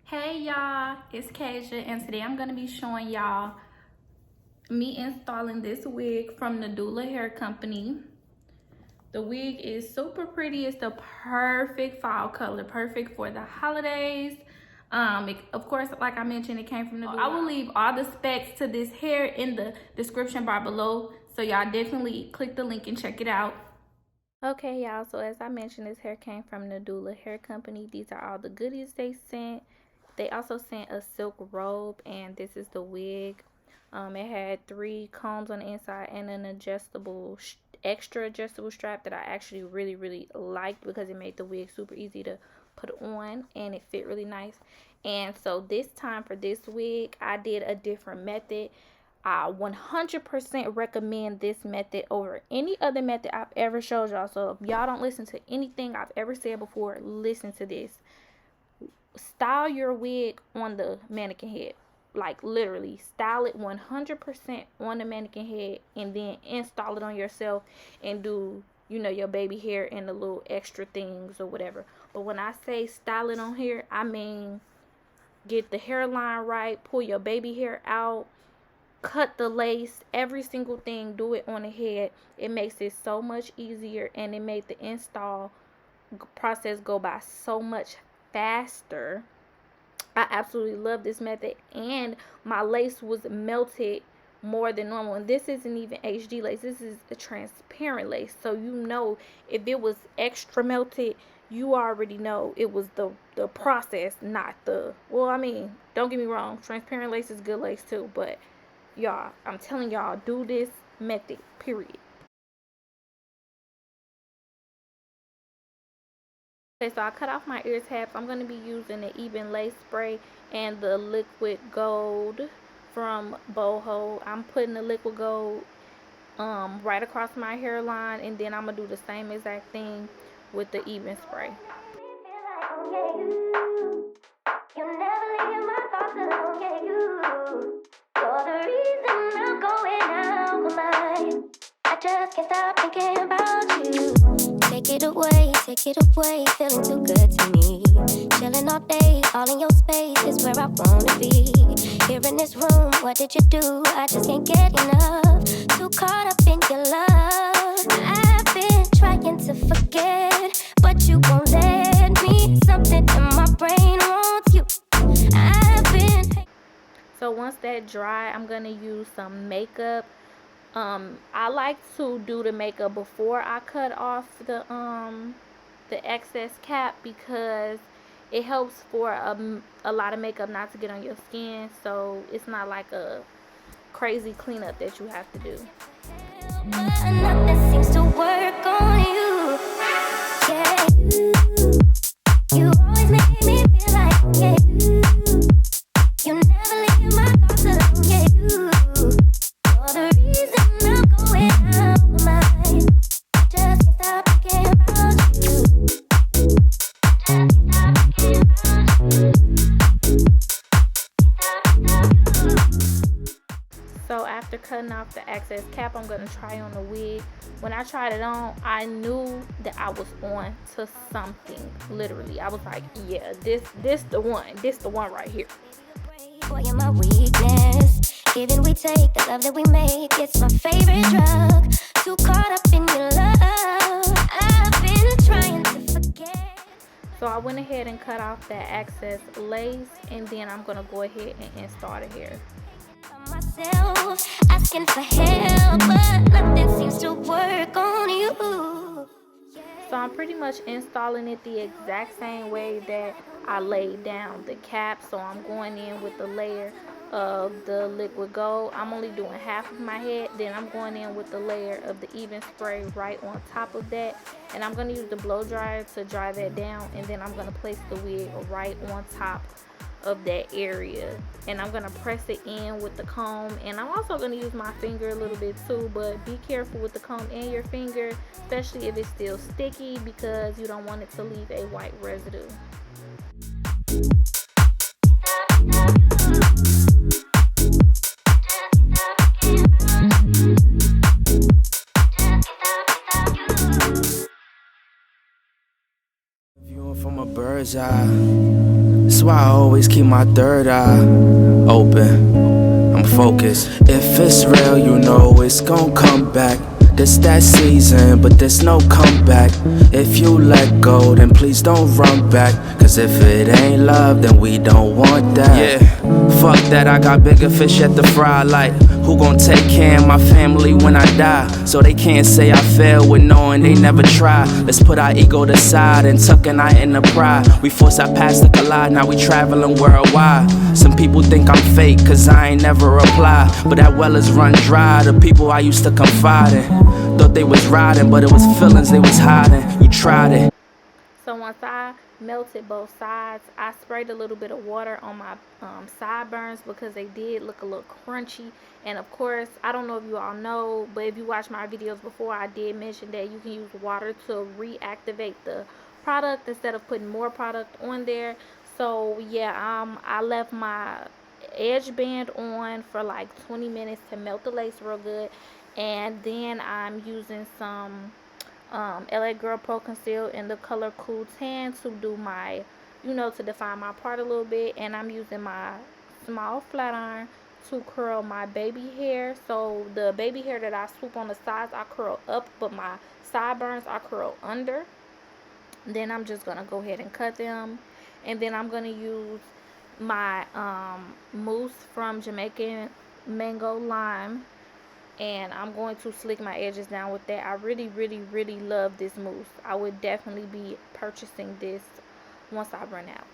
Hey y'all, it's Kasia, and today I'm going to be showing y'all me installing this wig from Nadula Hair Company. The wig is super pretty. It's the perfect fall color, perfect for the holidays. Of course, like I mentioned, it came from Nadula. I will leave all the specs to this hair in the description bar below, so y'all definitely click the link and check it out. Okay y'all, so as I mentioned, this hair came from Nadula Hair Company. These are all the goodies they sent. They also sent a silk robe, and this is the wig. It had 3 combs on the inside and an adjustable, extra adjustable strap that I actually really liked because it made the wig super easy to put on and it fit really nice. And so this time for this wig, I did a different method. I 100% recommend this method over any other method I've ever showed y'all. So if y'all don't listen to anything I've ever said before, listen to this. Style your wig on the mannequin head, like literally style it 100% on the mannequin head, and then install it on yourself and do, you know, your baby hair and the little extra things or whatever. But when I say style it on here, I mean get the hairline right, pull your baby hair out, cut the lace, every single thing, do it on the head. It makes it so much easier, and it made the install process go by so much faster. I absolutely love this method, and my lace was melted more than normal. And this isn't even HD lace, this is a transparent lace, so you know if it was extra melted, you already know it was the process, not the, well, I mean, don't get me wrong, transparent lace is good lace too, but y'all, I'm telling y'all, do this method, period. Okay, so I cut off my ear tabs. I'm going to be using the Even Lace Spray and the Liquid Gold from Boho. I'm putting the Liquid Gold right across my hairline, and then I'm going to do the same exact thing with the Even Spray. I just can't stop thinking about you. Take it away, feeling too good to me. Chilling all day, all in your space is where I wanna be. Here in this room, what did you do? I just can't get enough. Too caught up in your love. I've been trying to forget, but you won't let me. Something in my brain wants you. So once that dry, I'm gonna use some makeup. I like to do the makeup before I cut off the excess cap, because it helps for a lot of makeup not to get on your skin, so it's not like a crazy cleanup that you have to do. But nothing seems to work on you. Yeah, you always make me feel like, yeah, you never leave my thoughts alone, yeah, you're the reason I'm going out of my mind. I just can't stop thinking about you. So after cutting off the excess cap, I'm gonna try on the wig. When I tried it on, I knew that I was on to something. Literally, I was like, yeah, this the one right here. Boy, you're my weakness. Giving we take, the love that we make, it's my favorite drug. Too caught up in your love, I've been trying to forget. So I went ahead and cut off that excess lace, and then I'm gonna go ahead and install the hair. Myself asking for help, but nothing seems to work on you. So I'm pretty much installing it the exact same way that I laid down the cap. So I'm going in with the layer of the Liquid Gold. I'm only doing half of my head, then I'm going in with the layer of the Even Spray right on top of that, and I'm going to use the blow dryer to dry that down, and then I'm going to place the wig right on top of that area, and I'm gonna press it in with the comb, and I'm also gonna use my finger a little bit too, but be careful with the comb and your finger, especially if it's still sticky, because you don't want it to leave a white residue. Viewing from a bird's eye, That's why I always keep my third eye open. I'm focused. If it's real, you know it's gon' come back. This that season, but there's no comeback. If you let go, then please don't run back. Cause if it ain't love, then we don't want that. Yeah, fuck that, I got bigger fish at the fry. Like, who gon' take care of my family when I die? So they can't say I failed with knowing they never try. Let's put our ego to side and tuck an eye in the pride. We force our past to collide, now we traveling worldwide. Some people think I'm fake, cause I ain't never reply. But that well is run dry, the people I used to confide in. Thought they was riding, but it was feelings they was hiding. You tried it. So once I melted both sides, I sprayed a little bit of water on my sideburns because they did look a little crunchy. And of course, I don't know if you all know, but if you watched my videos before, I did mention that you can use water to reactivate the product instead of putting more product on there. So yeah, I left my edge band on for like 20 minutes to melt the lace real good, and then I'm using some LA Girl Pro Conceal in the color Cool Tan to do my, to define my part a little bit. And I'm using my small flat iron to curl my baby hair. So the baby hair that I swoop on the sides, I curl up, but my sideburns I curl under. Then I'm just going to go ahead and cut them. And then I'm going to use my mousse from Jamaican Mango Lime, and I'm going to slick my edges down with that. I really, really, really love this mousse. I would definitely be purchasing this once I run out.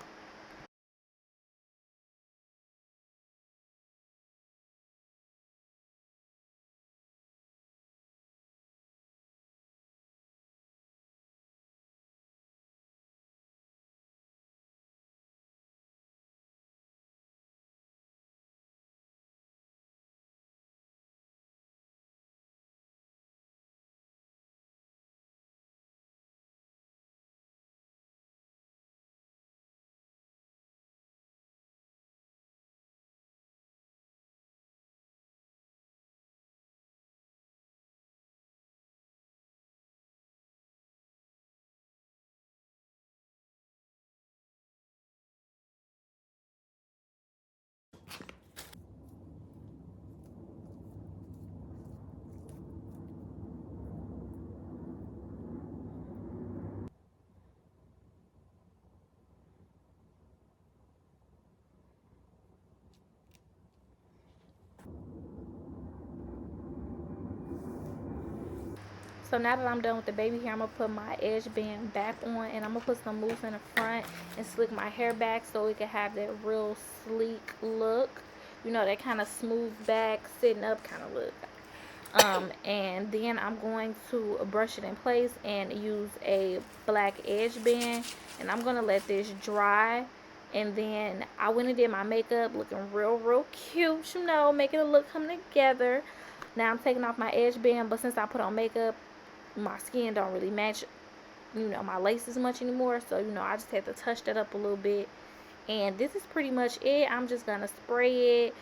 So now that I'm done with the baby hair, I'm going to put my edge band back on, and I'm going to put some mousse in the front and slick my hair back so it can have that real sleek look. That kind of smooth back, sitting up kind of look. And then I'm going to brush it in place and use a black edge band, and I'm going to let this dry. And then I went and did my makeup, looking real cute, making it look come together. Now I'm taking off my edge band, but since I put on makeup, my skin don't really match my laces much anymore, so I just had to touch that up a little bit. And this is pretty much it. I'm just gonna spray it,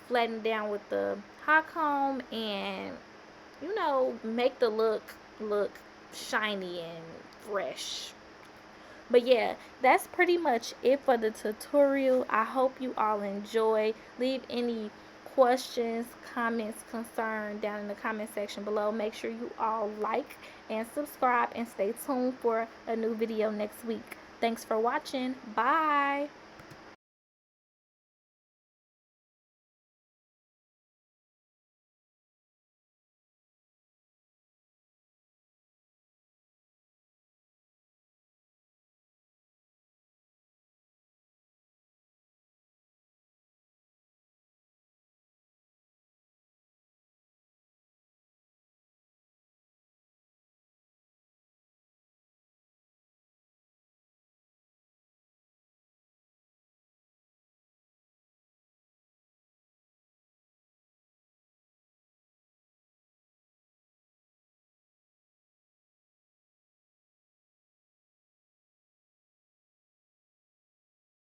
flatten down with the hot comb, and make the look shiny and fresh. But yeah, that's pretty much it for the tutorial. I hope you all enjoy. Leave any questions, comments, concern down in the comment section below. Make sure you all like and subscribe, and stay tuned for a new video next week. Thanks for watching. Bye.